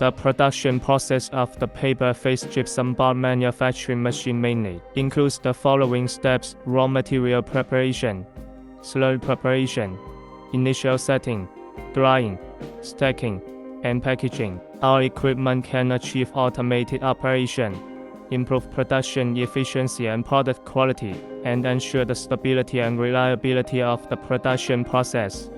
The production process of the paper-faced gypsum board manufacturing machine mainly includes the following steps: raw material preparation, slurry preparation, initial setting, drying, stacking, and packaging. Our equipment can achieve automated operation, improve production efficiency and product quality, and ensure the stability and reliability of the production process.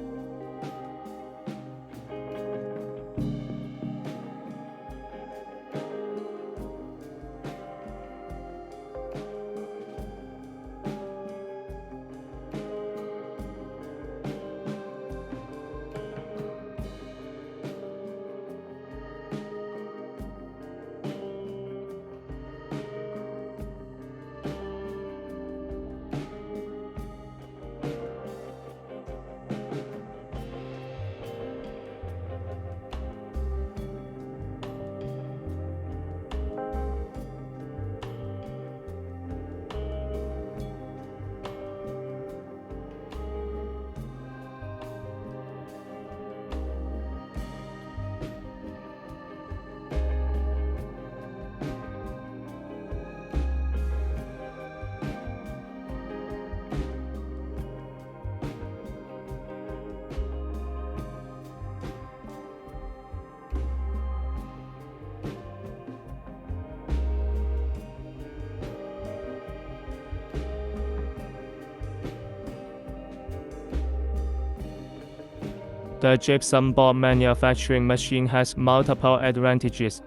The gypsum board manufacturing machine has multiple advantages,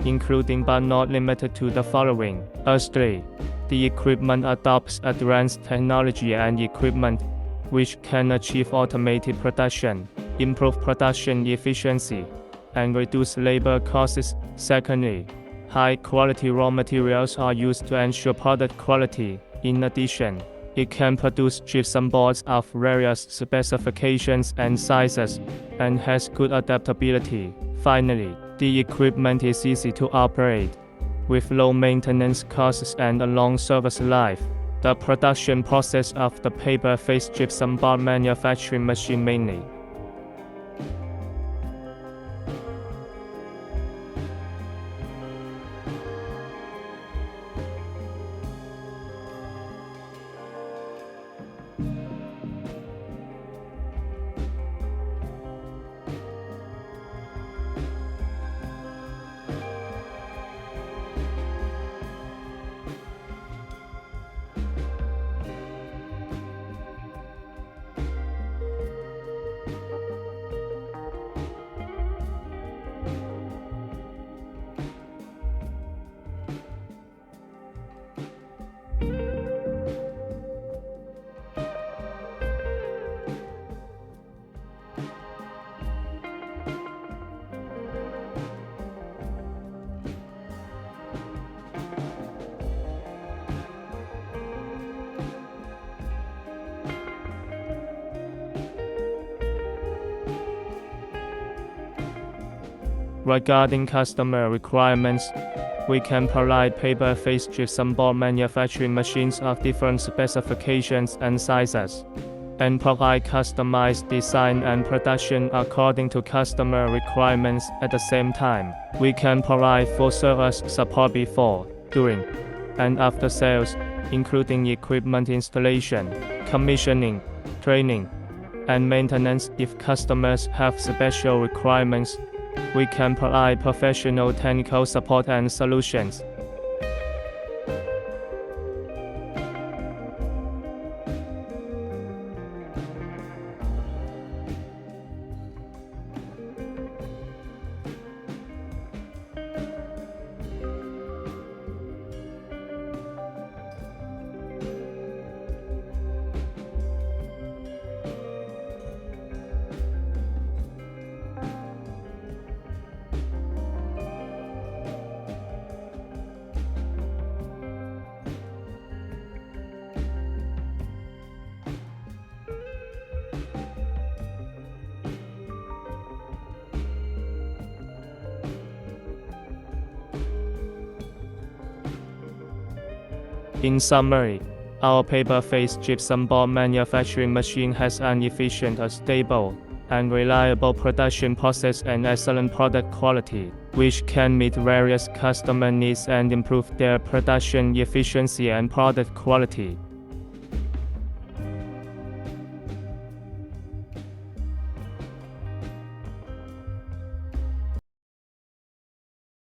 including but not limited to the following. Firstly, the equipment adopts advanced technology and equipment, which can achieve automated production, improve production efficiency, and reduce labor costs. Secondly, high-quality raw materials are used to ensure product quality. In addition, it can produce gypsum boards of various specifications and sizes, and has good adaptability. Finally, the equipment is easy to operate, with low maintenance costs and a long service life. The production process of the paper-faced gypsum board manufacturing machine mainly Regarding customer requirements, we can provide paper-faced gypsum board manufacturing machines of different specifications and sizes, and provide customized design and production according to customer requirements. At the same time, we can provide full-service support before, during, and after sales, including equipment installation, commissioning, training, and maintenance. If customers have special requirements, we can provide professional technical support and solutions. In summary, our paper-faced gypsum board manufacturing machine has an efficient, stable, and reliable production process and excellent product quality, which can meet various customer needs and improve their production efficiency and product quality.